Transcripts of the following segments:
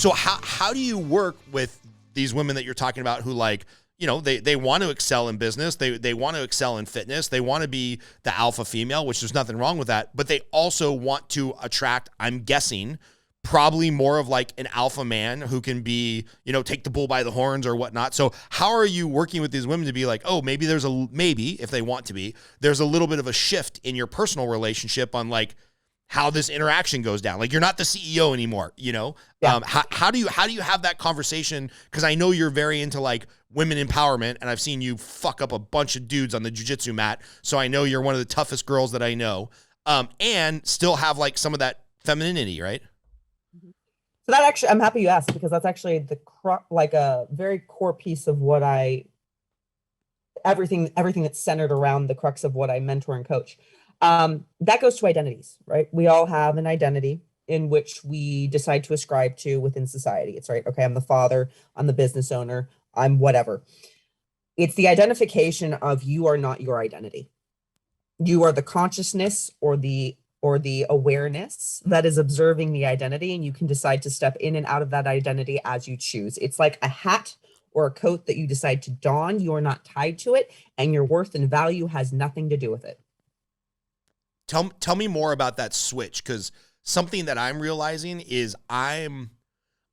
So how do you work with these women that you're talking about who like, you know, they want to excel in business. They want to excel in fitness. They want to be the alpha female, which there's nothing wrong with that. But they also want to attract, I'm guessing, probably more of like an alpha man who can be, you know, take the bull by the horns or whatnot. So how are you working with these women to be like, oh, maybe if they want to be, there's a little bit of a shift in your personal relationship on like how this interaction goes down. Like you're not the CEO anymore, you know? Yeah. How do you have that conversation? Cause I know you're very into like women empowerment, and I've seen you fuck up a bunch of dudes on the jiu-jitsu mat. So I know you're one of the toughest girls that I know. And still have like some of that femininity, right? So that actually, I'm happy you asked, because that's actually like a very core piece of what everything that's centered around the crux of what I mentor and coach. That goes to identities, right? We all have an identity in which we decide to ascribe to within society. It's right. Okay. I'm the father, I'm the business owner, I'm whatever. It's the identification of you are not your identity. You are the consciousness or the awareness that is observing the identity, and you can decide to step in and out of that identity as you choose. It's like a hat or a coat that you decide to don. You are not tied to it, and your worth and value has nothing to do with it. Tell me more about that switch, because something that I'm realizing is I'm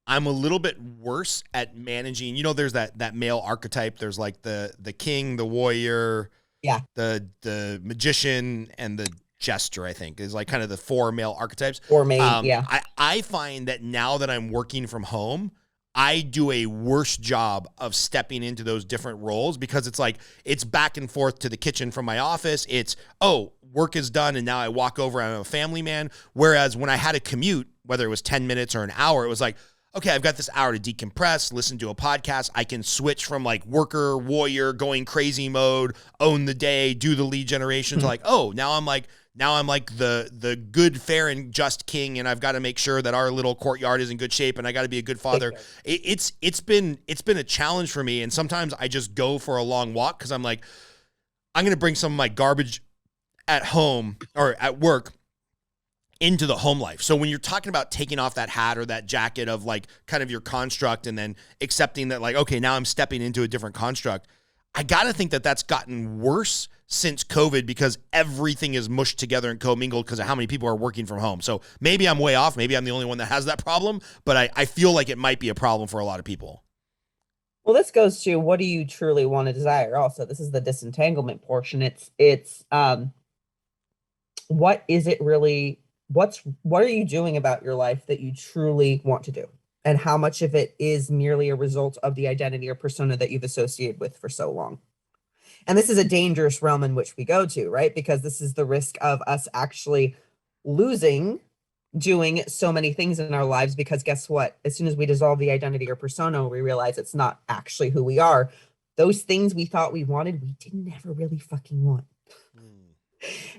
a little bit worse at managing. You know, there's that male archetype. There's like the king, the warrior, yeah, the magician, and the jester, I think, is like kind of the four male archetypes. Or maybe, yeah. I find that now that I'm working from home, I do a worse job of stepping into those different roles, because it's like, it's back and forth to the kitchen from my office. It's, oh, work is done, and now I walk over, I'm a family man. Whereas when I had a commute, whether it was 10 minutes or an hour, it was like, okay, I've got this hour to decompress, listen to a podcast. I can switch from like worker, warrior, going crazy mode, own the day, do the lead generation, to like, oh, now I'm like the good, fair, and just king, and I've got to make sure that our little courtyard is in good shape, and I got to be a good father. It's been a challenge for me, and sometimes I just go for a long walk because I'm like, I'm going to bring some of my garbage at home or at work into the home life. So when you're talking about taking off that hat or that jacket of like kind of your construct, and then accepting that like, okay, now I'm stepping into a different construct, I got to think that that's gotten worse since COVID, because everything is mushed together and commingled because of how many people are working from home. So maybe I'm way off. Maybe I'm the only one that has that problem, but I feel like it might be a problem for a lot of people. Well, this goes to, what do you truly want to desire? Also, this is the disentanglement portion. It's what is it really? What are you doing about your life that you truly want to do? And how much of it is merely a result of the identity or persona that you've associated with for so long? And this is a dangerous realm in which we go to, right? Because this is the risk of us actually losing doing so many things in our lives, because guess what? As soon as we dissolve the identity or persona, we realize it's not actually who we are. Those things we thought we wanted, we didn't ever really fucking want.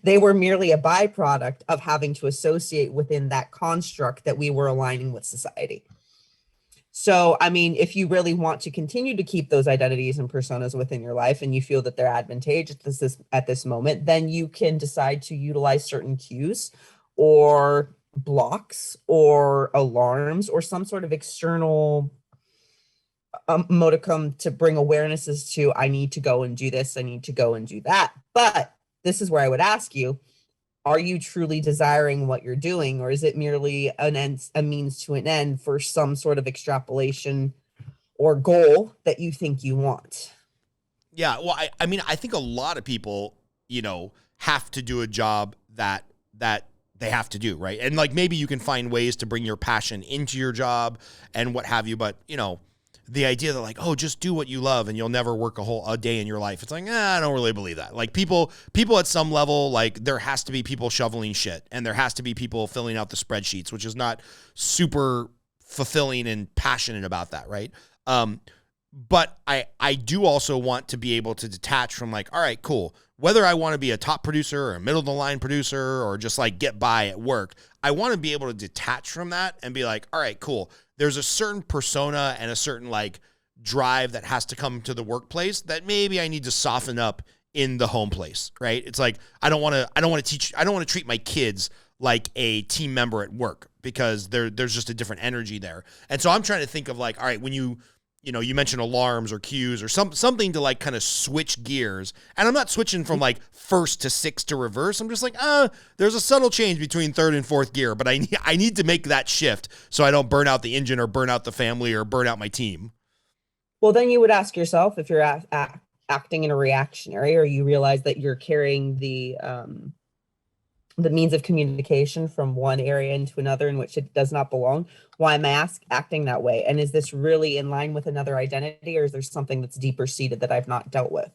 They were merely a byproduct of having to associate within that construct that we were aligning with society. So, I mean, if you really want to continue to keep those identities and personas within your life, and you feel that they're advantageous at this moment, then you can decide to utilize certain cues or blocks or alarms or some sort of external modicum to bring awarenesses to, I need to go and do this, I need to go and do that. But this is where I would ask you, are you truly desiring what you're doing, or is it merely a means to an end for some sort of extrapolation or goal that you think you want? Yeah, well, I mean, I think a lot of people, you know, have to do a job that they have to do, right? And like, maybe you can find ways to bring your passion into your job and what have you, but you know, the idea that like, oh, just do what you love and you'll never work a day in your life. It's like, I don't really believe that. Like people at some level, like there has to be people shoveling shit, and there has to be people filling out the spreadsheets, which is not super fulfilling and passionate about that. Right. But I do also want to be able to detach from like, all right, cool. Whether I want to be a top producer or a middle of the line producer or just like get by at work, I want to be able to detach from that and be like, all right, cool. There's a certain persona and a certain like drive that has to come to the workplace that maybe I need to soften up in the home place, right? It's like, I don't want to treat my kids like a team member at work, because there's just a different energy there. And so I'm trying to think of like, all right, when you mentioned alarms or cues or something to like kind of switch gears. And I'm not switching from like first to sixth to reverse. I'm just like, there's a subtle change between third and fourth gear, but I need to make that shift so I don't burn out the engine or burn out the family or burn out my team. Well, then you would ask yourself, if you're acting in a reactionary, or you realize that you're carrying the means of communication from one area into another in which it does not belong. Why am I acting that way? And is this really in line with another identity, or is there something that's deeper seated that I've not dealt with?